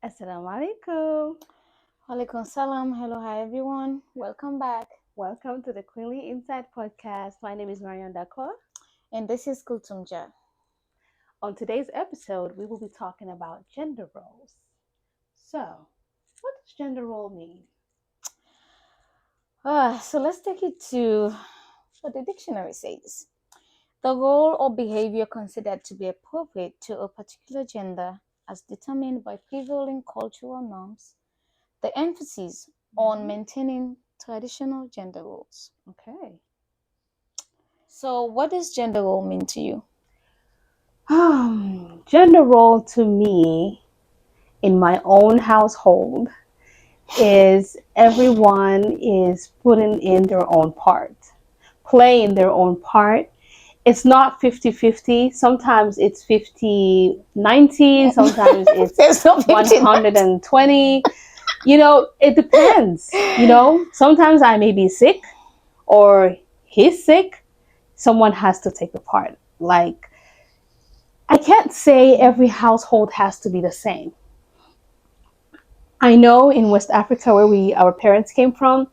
Assalamu alaikum. Walaikum salam. Hello, hi everyone. Welcome back. Welcome to the Queenly Inside podcast. My name is Marion Dakor. And this is Kultumja. On today's episode, we will be talking about gender roles. So, what does gender role mean? So let's take it to what the dictionary says. The role or behavior considered to be appropriate to a particular gender as determined by prevailing cultural norms. The emphasis on maintaining traditional gender roles. Okay. So what does gender role mean to you? Gender role to me in my own household is everyone is putting in their own part, playing their own part. It's not 50-50. Sometimes it's 50-90. Sometimes it's There's no 120. It depends. Sometimes I may be sick or he's sick. Someone has to take the part. Like, I can't say every household has to be the same. I know in West Africa, where our parents came from,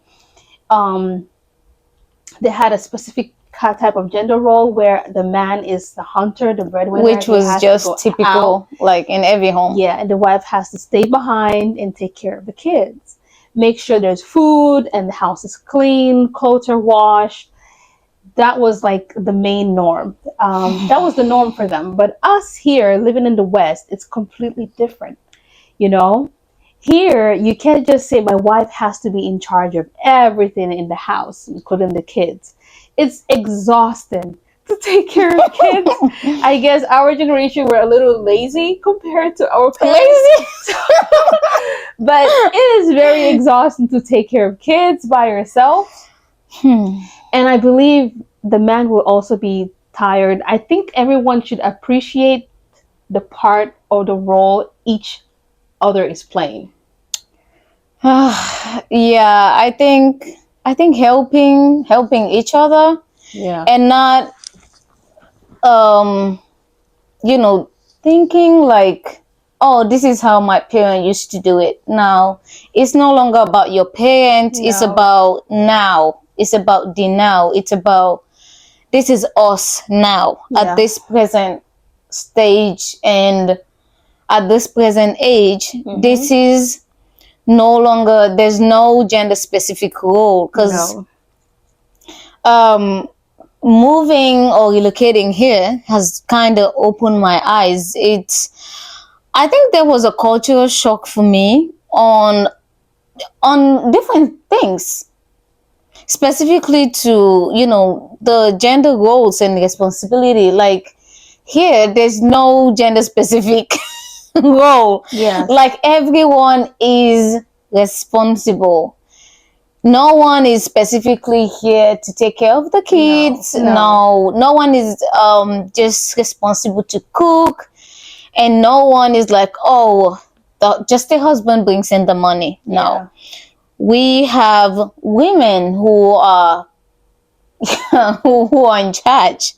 they had a specific type of gender role where the man is the hunter, the breadwinner, which was just typical, like in every home. Yeah, and the wife has to stay behind and take care of the kids, make sure there's food and the house is clean, clothes are washed. That was like the main norm. That was the norm for them. But us here living in the West, it's completely different. Here, you can't just say my wife has to be in charge of everything in the house, including the kids. It's exhausting to take care of kids. I guess our generation were a little lazy compared to our parents. Lazy? But it is very exhausting to take care of kids by yourself. And I believe the man will also be tired. I think everyone should appreciate the part or the role each other is playing. Yeah, I think helping each other, Yeah, and not thinking like, oh, this is how my parent used to do it. Now it's no longer about your parents. It's No. about now. It's about the now. It's about this is us now Yeah. at this present stage and at this present age. This is no longer, there's no gender specific role, because No. moving or relocating here has kind of opened my eyes. I think there was a cultural shock for me on different things, specifically to the gender roles and responsibility. Like here, there's no gender specific role. Yeah. Like everyone is responsible. No one is specifically here to take care of the kids. No one is just responsible to cook, and no one is like, oh, just the husband brings in the money. No. Yeah. We have women who are who are in charge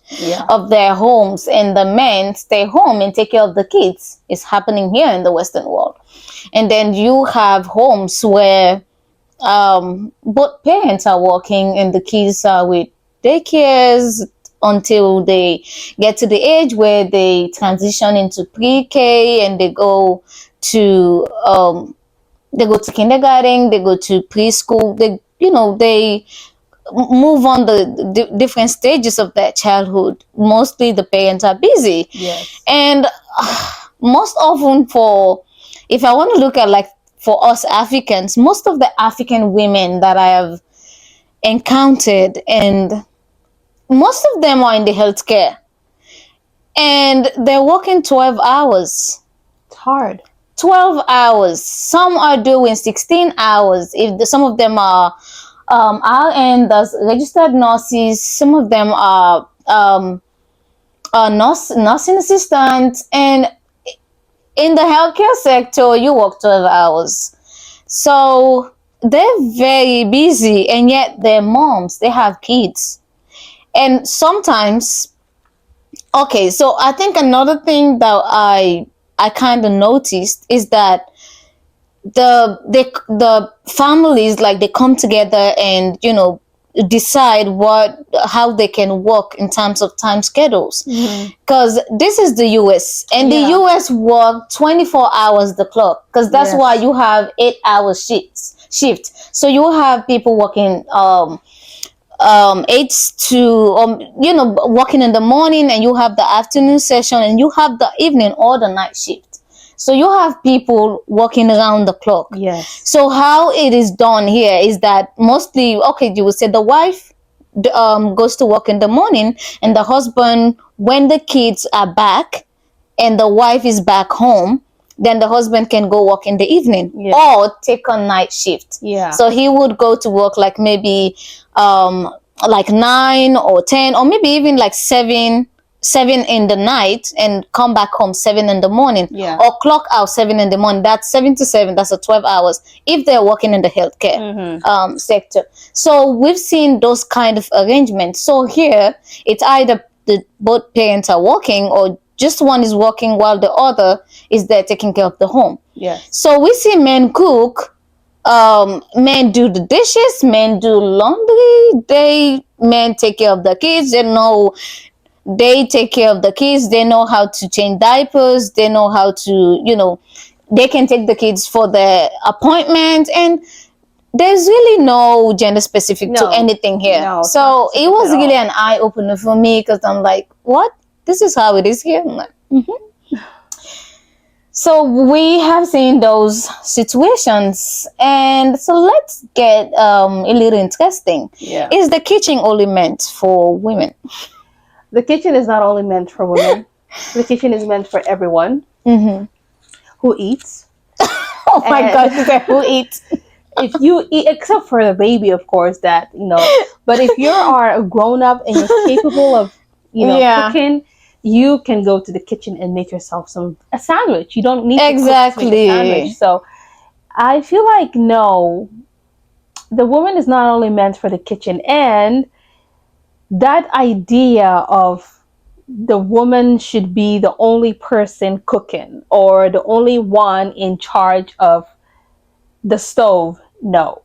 of their homes, and the men stay home and take care of the kids. It's happening here in the Western world. And then you have homes where both parents are working and the kids are with daycares until they get to the age where they transition into pre-K, and they go to kindergarten, they go to preschool, they move on the different stages of their childhood. Mostly the parents are busy. Yes. And most often, if I want to look at, like, for us Africans, most of the African women that I have encountered, and most of them are in the healthcare, and they're working 12 hours. It's hard. 12 hours. Some are doing 16 hours. Some of them are RN, that's registered nurses. Some of them are nursing assistants. And in the healthcare sector, you work 12 hours. So they're very busy, and yet they're moms. They have kids. And sometimes, okay, so I think another thing that I kind of noticed is that the families, like, they come together and, decide how they can work in terms of time schedules, because this is the US, and the US work 24 hours the clock, because that's why you have 8 hour shift. So you have people working 8 to working in the morning, and you have the afternoon session, and you have the evening or the night shift. So you have people working around the clock. Yes. So how it is done here is that mostly, okay, you would say the wife goes to work in the morning, and the husband, when the kids are back and the wife is back home, then the husband can go work in the evening or take a night shift. Yeah. So he would go to work like maybe like 9 or 10 or maybe even like 7 in the night, and come back home 7 in the morning, or clock out 7 in the morning. That's 7 to 7. That's a 12 hours if they're working in the healthcare sector. So we've seen those kind of arrangements. So here it's either both parents are working, or just one is working while the other is there taking care of the home. Yes. So we see men cook, men do the dishes, men do laundry, men take care of the kids. They take care of the kids. They know how to change diapers. They know how to, they can take the kids for their appointment. And there's really no gender specific to anything here. No, so it was really an eye opener for me, because I'm like, what? This is how it is here? I'm like, So we have seen those situations, and so let's get a little interesting. Yeah. Is the kitchen only meant for women? The kitchen is not only meant for women. The kitchen is meant for everyone who eats. Oh my God, who eats? If you eat, except for the baby, of course, but if you are a grown up and you're capable of, cooking, you can go to the kitchen and make yourself a sandwich. You don't need to cook to make a sandwich. So I feel like, no, the woman is not only meant for the kitchen, and that idea of the woman should be the only person cooking or the only one in charge of the stove, no.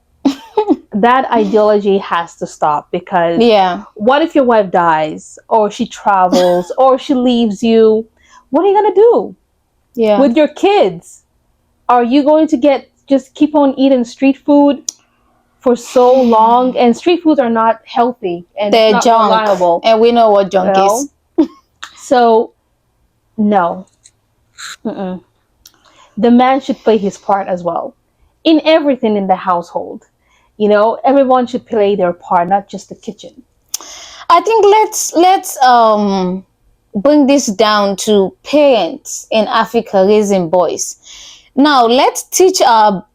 That ideology has to stop, because what if your wife dies, or she travels, or she leaves you? What are you going to do with your kids? Are you going to just keep on eating street food for so long? And street foods are not healthy, and they're not junk, reliable. and we know what junk is. So, no. The man should play his part as well in everything in the household. Everyone should play their part, not just the kitchen. I think let's bring this down to parents in Africa raising boys. Now let's teach our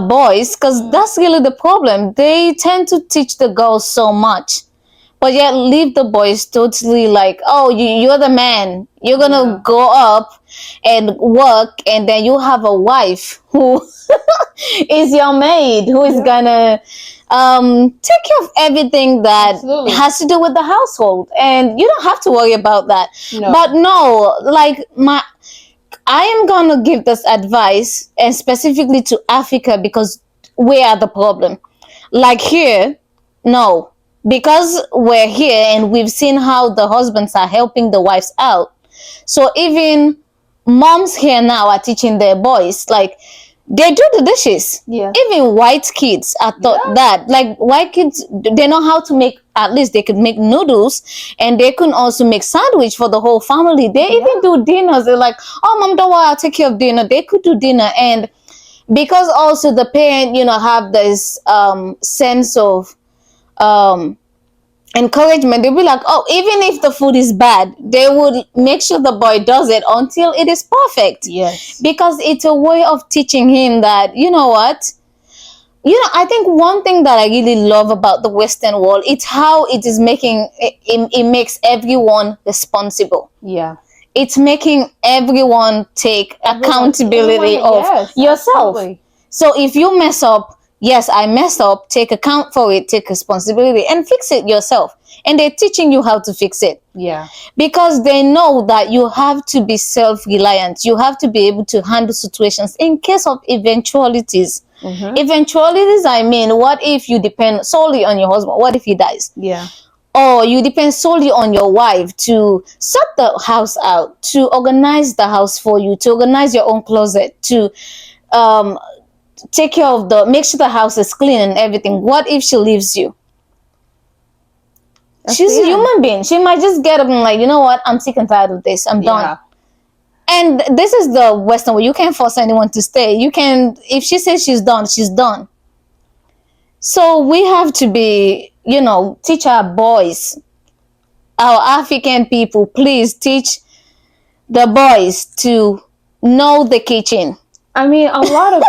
boys, because that's really the problem. They tend to teach the girls so much, but yet leave the boys totally like, oh, you're the man. You're gonna go up and work, and then you have a wife who is your maid, who is gonna take care of everything that has to do with the household, and you don't have to worry about that. But no, like I am gonna give this advice, and specifically to Africa, because we are the problem. Like here, no, because we're here and we've seen how the husbands are helping the wives out. So even moms here now are teaching their boys, like, they do the dishes. Even white kids are taught that. Like, white kids, they know how to make, at least they could make noodles, and they can also make sandwich for the whole family. They even do dinners. They're like, oh, mom, don't worry, I'll take care of dinner. They could do dinner. And because also the parent, have this sense of encouragement, they'll be like, oh, even if the food is bad, they would make sure the boy does it until it is perfect. Yes. Because it's a way of teaching him that, you know what? I think one thing that I really love about the Western world, it's how it is making, it makes everyone responsible. Yeah. It's making everyone take accountability of yourself. Absolutely. So if you mess up, yes, I messed up, take account for it, take responsibility, and fix it yourself. and they're teaching you how to fix it. Yeah. Because they know that you have to be self-reliant. You have to be able to handle situations in case of eventualities. Eventualities, I mean, what if you depend solely on your husband? What if he dies? Yeah. Or you depend solely on your wife to sort the house out, to organize the house for you, to organize your own closet, to take care of make sure the house is clean and everything. What if she leaves you? She's a human being. She might just get up and like, you know what? I'm sick and tired of this. I'm done. And this is the Western way. You can't force anyone to stay. You can, if she says she's done, she's done. So we have to be, teach our boys, our African people, please teach the boys to know the kitchen. I mean, a lot of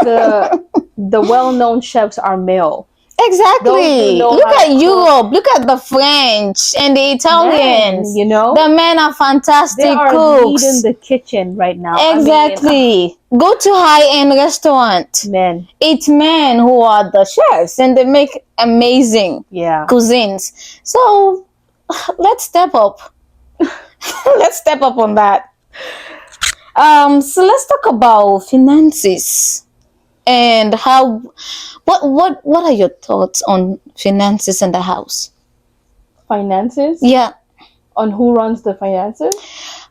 the well-known chefs are male. Exactly. Look at Europe. Look at the French and the Italians. The men are fantastic cooks. They are leading the kitchen right now. Exactly. Go to high-end restaurant. Men. It's men who are the chefs, and they make amazing cuisines. So let's step up. Let's step up on that. So let's talk about finances. And what are your thoughts on finances in the house? Finances? Yeah. On who runs the finances?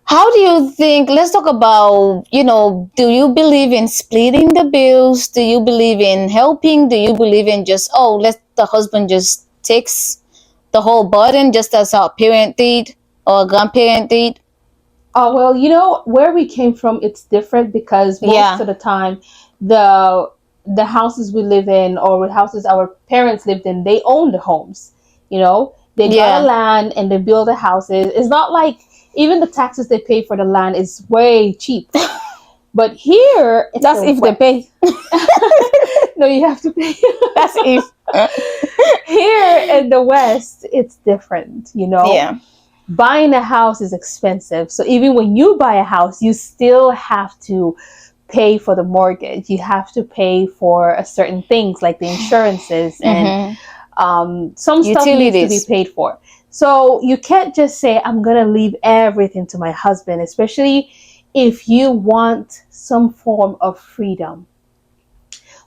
How do you think, let's talk about, do you believe in splitting the bills? Do you believe in helping? Do you believe in just, let the husband just takes the whole burden just as our parent did or grandparent did? Oh, well, where we came from, it's different because most of the time, the houses we live in or the houses our parents lived in, they own the homes. They got a land and they build the houses. It's not like even the taxes they pay for the land is way cheap. But here, that's if they pay. No, you have to pay. That's if. Here in the West, it's different. Yeah. Buying a house is expensive. So even when you buy a house, you still have to pay for the mortgage. You have to pay for certain things like the insurances and some stuff needs to be paid for. So you can't just say, I'm going to leave everything to my husband, especially if you want some form of freedom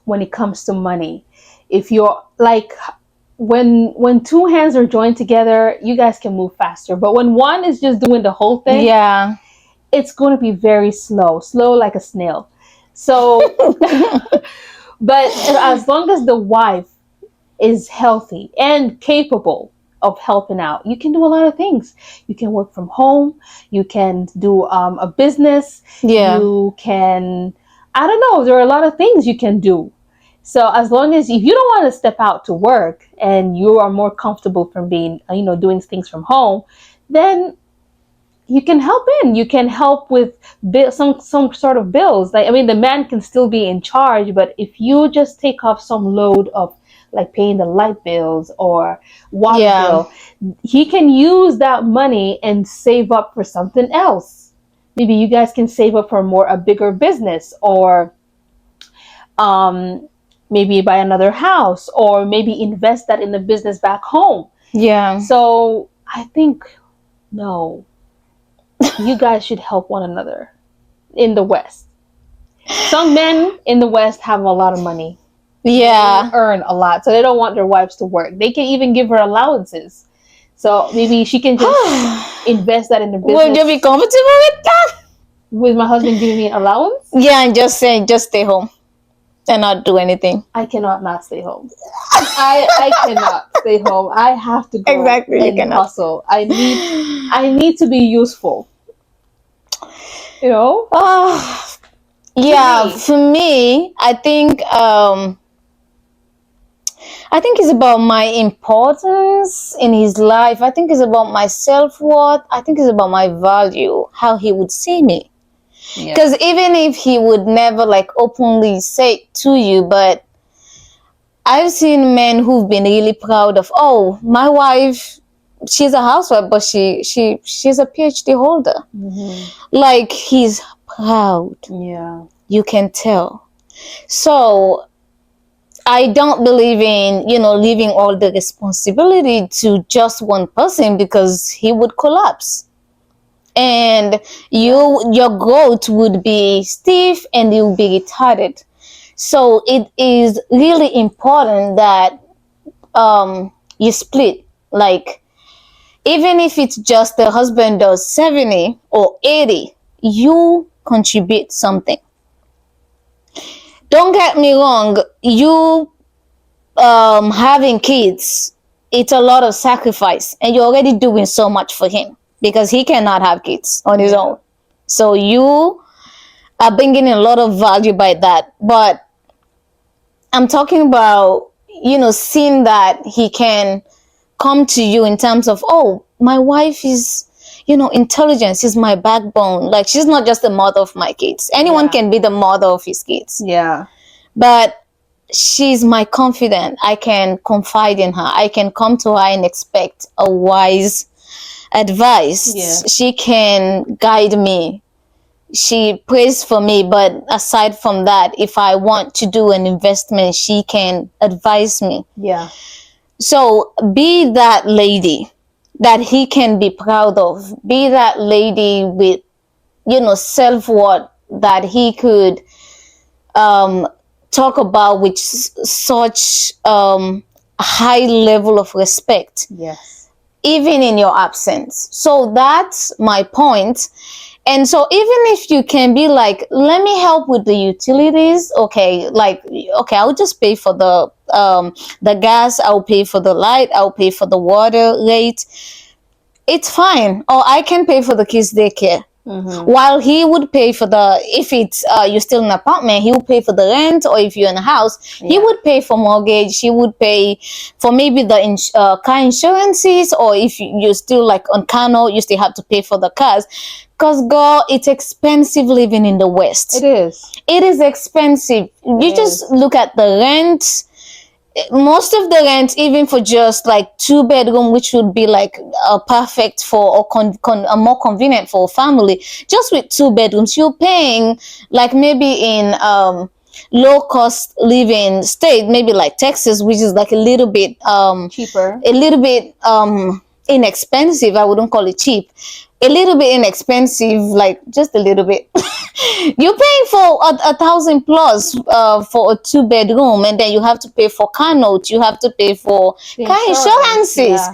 when it comes to money. If you're like, when two hands are joined together, you guys can move faster. But when one is just doing the whole thing, it's going to be very slow like a snail. So, but as long as the wife is healthy and capable of helping out, you can do a lot of things. You can work from home. You can do a business. You can, I don't know, there are a lot of things you can do. So as long as if you don't want to step out to work and you are more comfortable from being, doing things from home, then you can help in. You can help with some sort of bills. The man can still be in charge, but if you just take off some load of like paying the light bills or water bill, he can use that money and save up for something else. Maybe you guys can save up for a bigger business, or maybe buy another house, or maybe invest that in the business back home. Yeah. So I think, no, you guys should help one another in the West. Some men in the West have a lot of money. Yeah. They earn a lot, so they don't want their wives to work. They can even give her allowances. So maybe she can just invest that in the business. Would you be comfortable with that? With my husband giving me an allowance? Yeah, and just saying, just stay home and not do anything. I cannot not stay home. I cannot stay home. I have to go and hustle. I need to be useful. Yeah, for me, I think it's about my importance in his life. I think it's about my self-worth. I think it's about my value, how he would see me. Because even if he would never like openly say it to you, but I've seen men who've been really proud of, my wife, she's a housewife, but she's a PhD holder. Like, he's proud. Yeah. You can tell. So I don't believe in, leaving all the responsibility to just one person, because he would collapse. And your growth would be stiff and you'll be retarded. So it is really important that you split. Like, even if it's just the husband does 70 or 80, you contribute something. Don't get me wrong, you having kids, it's a lot of sacrifice, and you're already doing so much for him because he cannot have kids on his own. So you are bringing in a lot of value by that. But I'm talking about, seeing that he can come to you in terms of, oh, my wife is, intelligence is my backbone. Like, she's not just the mother of my kids. Anyone can be the mother of his kids. Yeah. But she's my confidant. I can confide in her. I can come to her and expect a wise advice. Yeah. She can guide me. She prays for me, but aside from that, if I want to do an investment, she can advise me. Yeah. So be that lady that he can be proud of. Be that lady with, self-worth that he could talk about with such high level of respect. Yes. Even in your absence. So that's my point. And so even if you can be like, let me help with the utilities, okay, I'll just pay for the gas, I'll pay for the light, I'll pay for the water rate. It's fine. Or I can pay for the kids' daycare. Mm-hmm. While he would pay for if it's you're still in an apartment, he would pay for the rent, or if you're in a house, he would pay for mortgage, he would pay for maybe the car insurances, or if you're still like on car note, you still have to pay for the cars. Because, girl, it's expensive living in the West. It is. It is expensive. You just look at the rent. Most of the rent, even for just like 2-bedroom, which would be like perfect for or more convenient for a family, just with 2 bedrooms, you're paying like maybe in low cost living state, maybe like Texas, which is like a little bit cheaper, a little bit inexpensive. I wouldn't call it cheap. A little bit inexpensive, like just a little bit. You're paying for 1,000 plus for a 2-bedroom, and then you have to pay for car notes, you have to pay for car insurances. Yeah.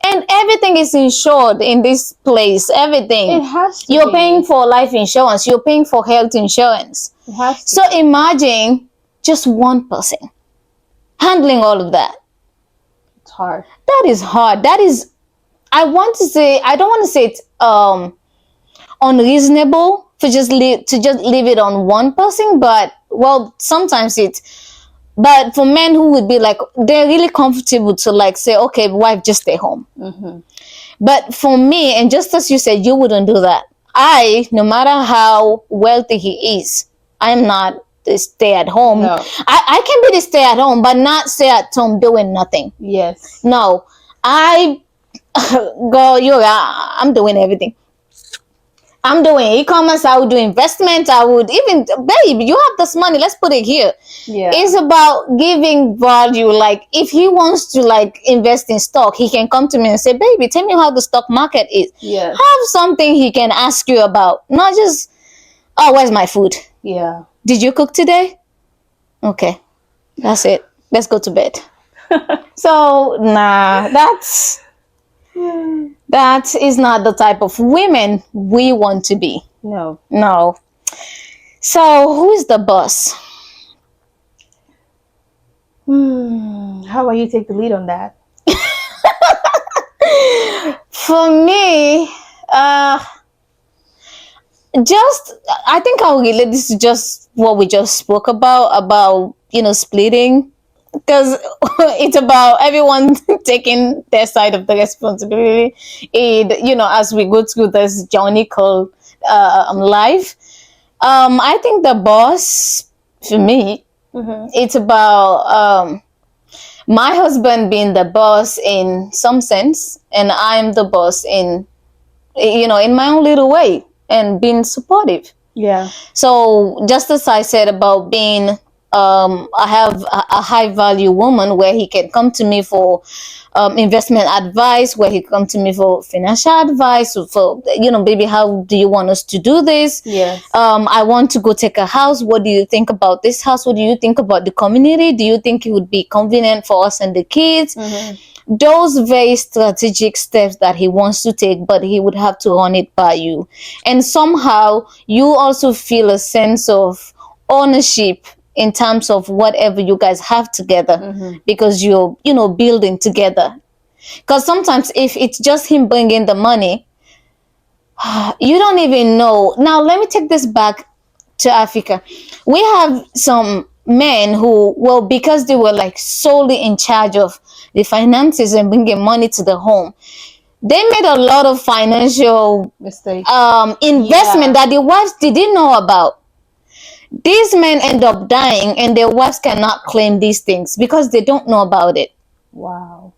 And everything is insured in this place. Everything. It has to You're be. paying for life insurance. You're paying for health insurance. It has to so be. Imagine just one person handling all of that. It's hard. That is hard. That is, I don't want to say it's unreasonable to just leave it on one person, but well, sometimes but for men who would be like, they're really comfortable to like say, okay, wife, just stay home. Mm-hmm. But for me, and just as you said, you wouldn't do that. No matter how wealthy he is, I'm not the stay at home. No. I can be the stay at home, but not stay at home doing nothing. Yes. No, I'm doing everything. I'm doing e-commerce, I would do investment, I would even, babe, you have this money, let's put it here. Yeah. It's about giving value. Like, if he wants to like invest in stock, he can come to me and say, baby, tell me how the stock market is. Yeah. Have something he can ask you about, not just, oh, where's my food? Yeah. Did you cook today? Okay, that's it. Let's go to bed. So, nah, that is not the type of women we want to be. No. So, who is the boss? How about you take the lead on that? For me, I think I'll relate this to just what we just spoke about, splitting. Because it's about everyone taking their side of the responsibility. As we go through this journey called life. I think the boss, for me, it's about my husband being the boss in some sense, and I'm the boss in my own little way, and being supportive. Yeah. So just as I said about being I have a high value woman where he can come to me for investment advice, where he come to me for financial advice, for baby, how do you want us to do this? Yes. I want to go take a house. What do you think about this house? What do you think about the community? Do you think it would be convenient for us and the kids? Those very strategic steps that he wants to take, but he would have to run it by you. And somehow you also feel a sense of ownership in terms of whatever you guys have together, because you're building together. Because sometimes if it's just him bringing the money, you don't even know. Now let me take this back to Africa. We have some men who, well, because they were like solely in charge of the finances and bringing money to the home, they made a lot of financial Mistake. investment that the wives didn't know about. These men end up dying and their wives cannot claim these things because they don't know about it. Wow.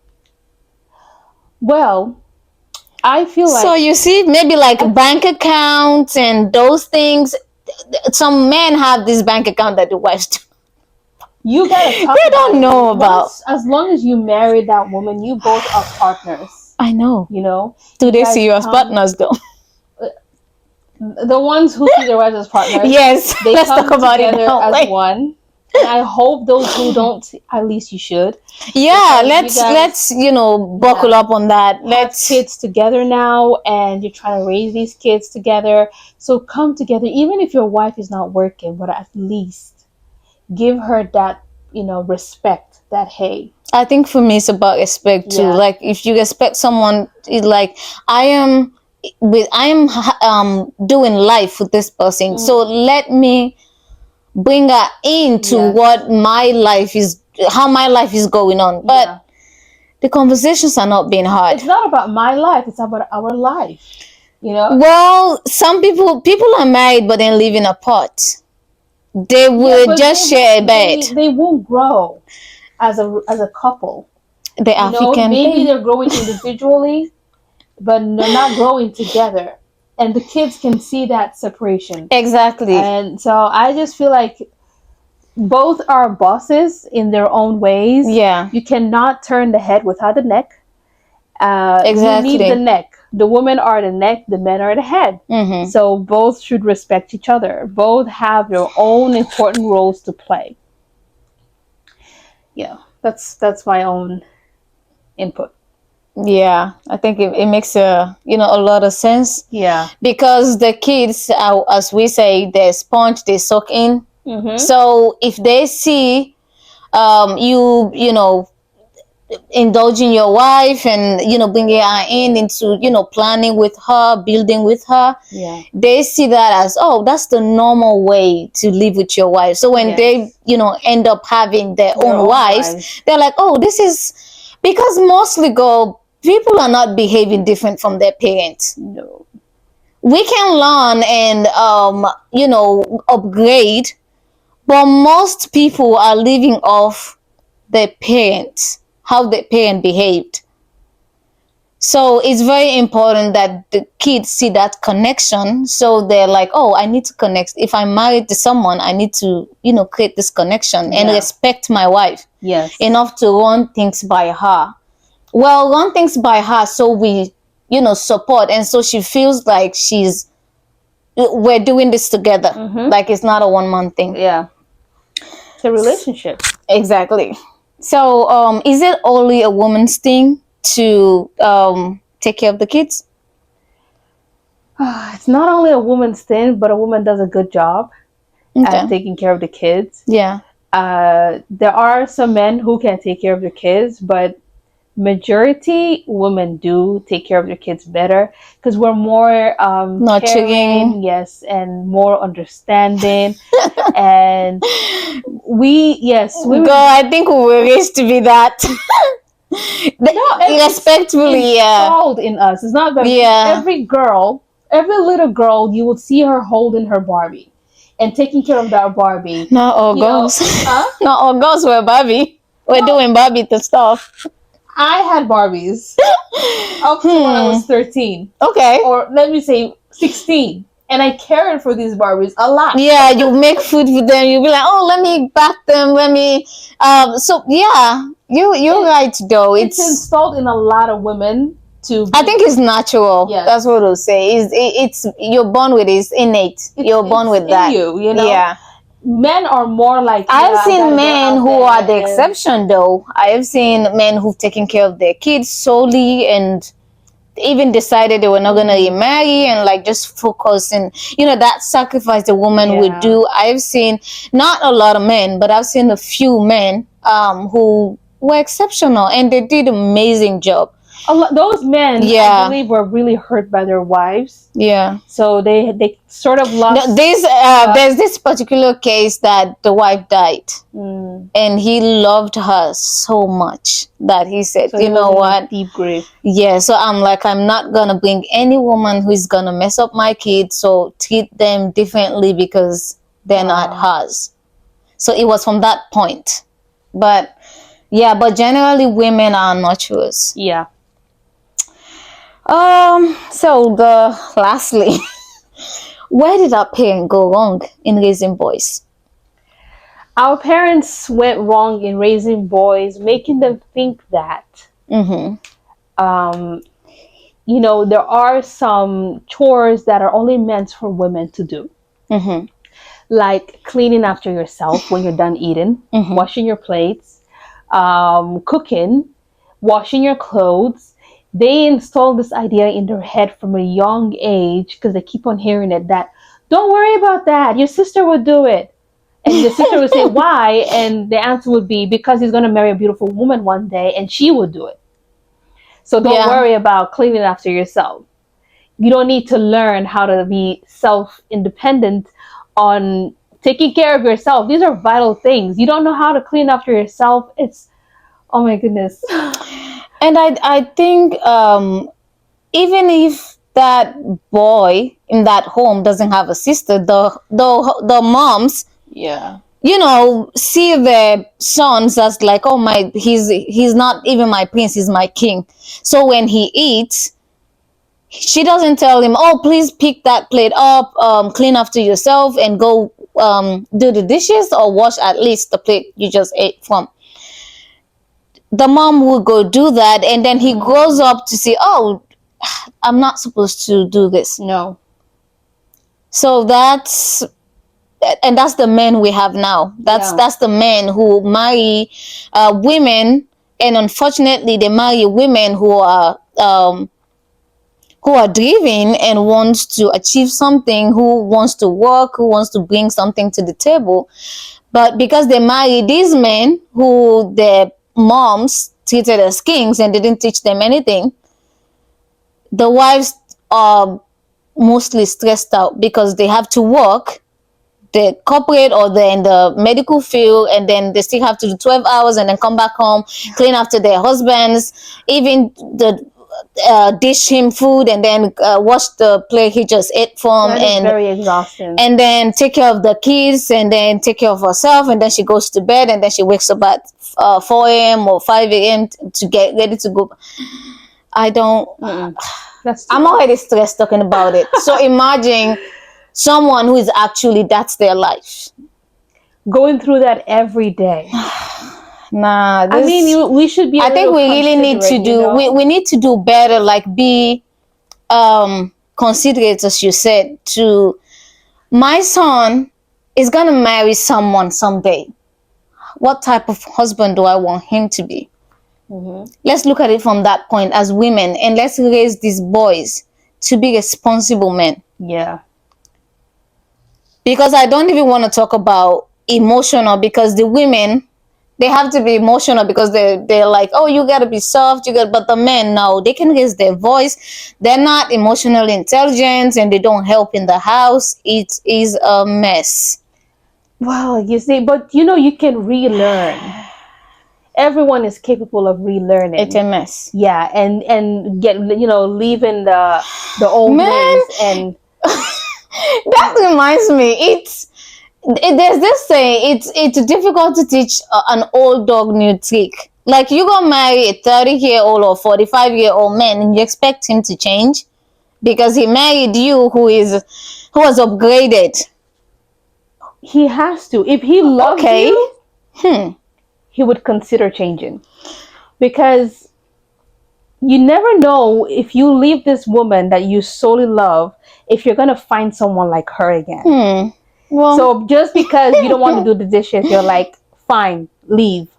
Well, I feel like, so you see, maybe like bank accounts and those things, some men have this bank account that the wives do. You gotta talk They about don't it. know about. As long as you marry that woman, you both are partners. I know. Do they guys see you as partners though? The ones who see their wives as partners, Yes, they let's come talk about it together that as way. one. And I hope those who don't, at least you should. Yeah, Because let's buckle up on that. Let's have kids together now, and you're trying to raise these kids together. So come together, even if your wife is not working, but at least give her that respect. That hey. I think for me it's about respect too. Yeah. Like if you respect someone, like I am doing life with this person, so let me bring her into what my life is, how my life is going on. But the conversations are not being hard. It's not about my life, it's about our life. Well, some people are married but then living apart. They would just share a bed. They won't grow as a couple. The African maybe they're growing individually, but they're not growing together. And the kids can see that separation. Exactly. And so I just feel like both are bosses in their own ways. Yeah. You cannot turn the head without the neck. Exactly. You need the neck. The women are the neck, the men are the head. So both should respect each other. Both have their own important roles to play. Yeah, that's my own input. Yeah, I think it makes a lot of sense. Yeah, because the kids, as we say, they're sponge, they soak in. So if they see you indulging your wife and bringing her into planning with her, building with her, they see that as, oh, that's the normal way to live with your wife. So when they end up having their own wives, they're like, oh, this is because mostly people are not behaving different from their parents. No, we can learn and upgrade, but most people are living off their parents, how the parent behaved. So it's very important that the kids see that connection. So they're like, oh, I need to connect. If I'm married to someone, I need to, create this connection and respect my wife. Yes. Enough to run things by her. Well, run things by her so we, support. And so she feels like we're doing this together. Like it's not a one-man thing. Yeah. It's a relationship. Exactly. So is it only a woman's thing to take care of the kids? It's not only a woman's thing, but a woman does a good job at taking care of the kids. Yeah. There are some men who can take care of their kids, but majority women do take care of their kids better because we're more nurturing, yes, and more understanding. And I think we were raised to be that. Respectfully, installed in us. It's not that every little girl, you will see her holding her Barbie and taking care of that Barbie. Not all girls. Not all girls were Barbie. We're doing Barbie to stuff. I had Barbies up to when I was 13. Okay. Or let me say 16. and I cared for these Barbies a lot. Yeah, you make food for them. You'll be like, oh, let me bath them. Let me. So yeah, you're right though. It's installed in a lot of women to. I think it's natural. Yes. That's what I'll say. It's you're born with it. It's innate. You're born with that. You know. Yeah. Men are more like. I've seen men who are the exception though. I have seen men who've taken care of their kids solely and even decided they were not going to remarry and like just focus and that sacrifice the woman would do. I've seen not a lot of men, but I've seen a few men who were exceptional and they did an amazing job. Those men, I believe, were really hurt by their wives. Yeah. So they sort of lost. No, there's this particular case that the wife died, and he loved her so much that he said, so "You know what? Deep grief." Yeah. So I'm not gonna bring any woman who's gonna mess up my kids. So treat them differently because they're not hers. So it was from that point, but generally women are nurturers. Yeah. So lastly, where did our parents go wrong in raising boys? Our parents went wrong in raising boys, making them think that, there are some chores that are only meant for women to do. Like cleaning after yourself when you're done eating, washing your plates, cooking, washing your clothes. They install this idea in their head from a young age because they keep on hearing it that, don't worry about that, your sister would do it. And the sister would say, why? And the answer would be, because he's going to marry a beautiful woman one day and she would do it. So don't worry about cleaning after yourself. You don't need to learn how to be self-independent on taking care of yourself. These are vital things. You don't know how to clean after yourself. It's, oh my goodness. And I think even if that boy in that home doesn't have a sister, the moms, see their sons as like, oh my, he's not even my prince, he's my king. So when he eats, she doesn't tell him, oh, please pick that plate up, clean after yourself, and go do the dishes or wash at least the plate you just ate from. The mom will go do that, and then he grows up to see, oh, I'm not supposed to do this. No. So that's the men we have now. That's the men who marry women, and unfortunately, they marry women who are driven and wants to achieve something, who wants to work, who wants to bring something to the table. But because they marry these men who their moms treated as kings and didn't teach them anything, the wives are mostly stressed out because they have to work, the corporate or they're in the medical field, and then they still have to do 12 hours and then come back home, clean after their husbands, even dish him food and then wash the plate he just ate from. That is very exhausting. And then take care of the kids and then take care of herself, and then she goes to bed and then she wakes up at 4 a.m. or 5 a.m. to get ready to go. I don't. I'm already stressed talking about it. So imagine someone who is actually, that's their life, going through that every day. Nah, I mean, we should be. I think we really need to do. We need to do better. Like be considerate, as you said. To my son is gonna marry someone someday. What type of husband do I want him to be? Let's look at it from that point as women, and let's raise these boys to be responsible men. Yeah. Because I don't even want to talk about emotional, because the women, they have to be emotional because they're like, oh, you got to be soft. But the men, no, they can raise their voice. They're not emotionally intelligent and they don't help in the house. It is a mess. Well, you see, but you can relearn. Everyone is capable of relearning. It's a mess. Yeah, and get leaving the old ways and. That reminds me, there's this saying, it's difficult to teach an old dog new trick. Like, you go marry a 30-year-old or 45-year-old man and you expect him to change because he married you, who is Who was upgraded. He has to. If he loves Okay. you, he would consider changing. Because you never know, if you leave this woman that you solely love, if you're gonna find someone like her again. Well, So just because you don't want to do the dishes, you're like, fine, leave.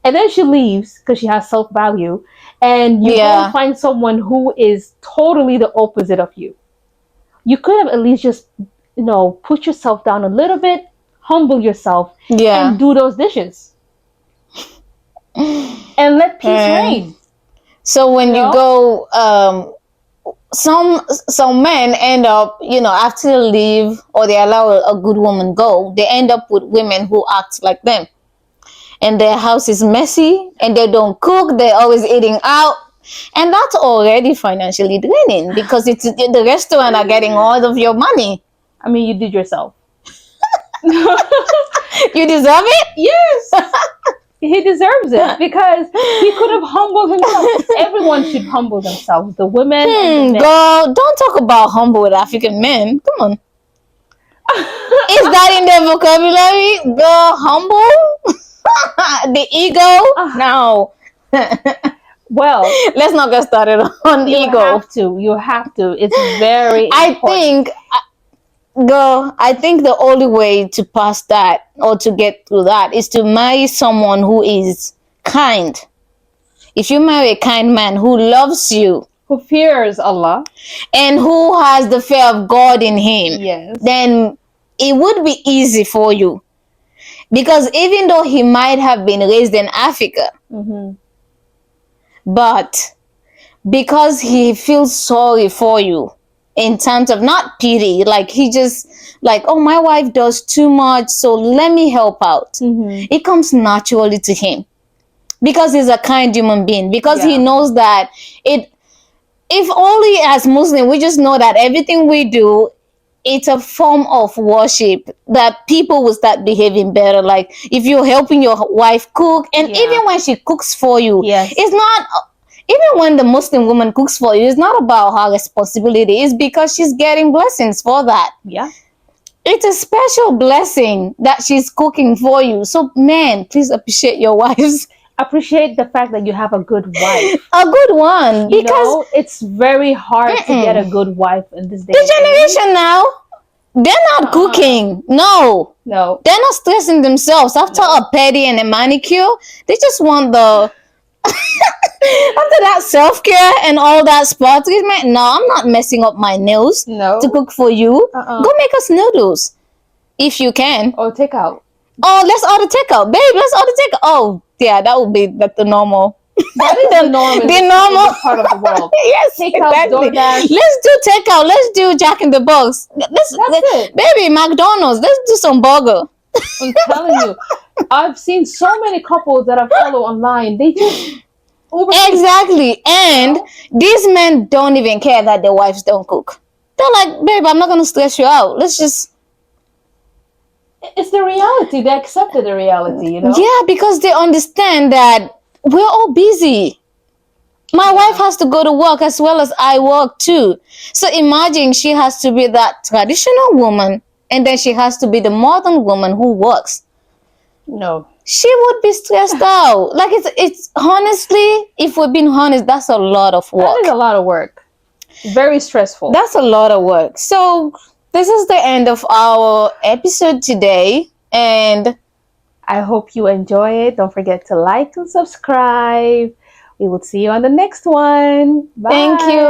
And then she leaves because she has self-value, and you go and find someone who is totally the opposite of you. You could have at least just, put yourself down a little bit, humble yourself, and do those dishes, and let peace reign. So when you go, some men end up, after they leave or they allow a good woman go, they end up with women who act like them. And their house is messy, and they don't cook, they're always eating out. And that's already financially draining, because the restaurant are getting all of your money. I mean, you did yourself. You deserve it? Yes. He deserves it, because he could have humbled himself. Everyone should humble themselves. The women and the men. Girl, don't talk about humble with African men. Come on. Is that in their vocabulary? Girl, humble? The ego? No. Well, let's not get started on ego. You have to. It's very important. I think the only way to pass that or to get through that is to marry someone who is kind. If you marry a kind man who loves you, who fears Allah, and who has the fear of God in him, then it would be easy for you. Because even though he might have been raised in Africa, but because he feels sorry for you, in terms of not pity, like he just like, oh, my wife does too much, so let me help out. It comes naturally to him, because he's a kind human being, because he knows that if only as Muslim, we just know that everything we do, it's a form of worship, that people will start behaving better. Like if you're helping your wife cook, and even when she cooks for you, it's not, even when the Muslim woman cooks for you, it's not about her responsibility. It's because she's getting blessings for that. It's a special blessing that she's cooking for you. So man, please appreciate your wives. Appreciate the fact that you have a good wife. A good one. Because it's very hard to get a good wife in this day. The generation now, they're not cooking. No. They're not stressing themselves. After a pedi and a manicure, they just want the... After that self-care and all that spa treatment, no, I'm not messing up my nails to cook for you. Go make us noodles if you can. Or take out. Oh, let's order takeout, babe. Let's order takeout. Oh, yeah, that would be the normal. That is the norm in the normal part of the world. Yes, Takeout, exactly. Let's do takeout. Let's do Jack in the Box. That's it, baby. McDonald's. Let's do some burger. I'm telling you, I've seen so many couples that I follow online. They just exactly, and these men don't even care that their wives don't cook. They're like, babe, I'm not gonna stress you out. Let's just. It's the reality. They accepted the reality, Yeah, because they understand that we're all busy. My wife has to go to work as well as I work too. So imagine she has to be that traditional woman, and then she has to be the modern woman who works. No. She would be stressed out. Like it's honestly, if we're being honest, that's a lot of work. That is a lot of work. Very stressful. That's a lot of work. So this is the end of our episode today, and I hope you enjoy it. Don't forget to like and subscribe. We will see you on the next one. Bye. Thank you.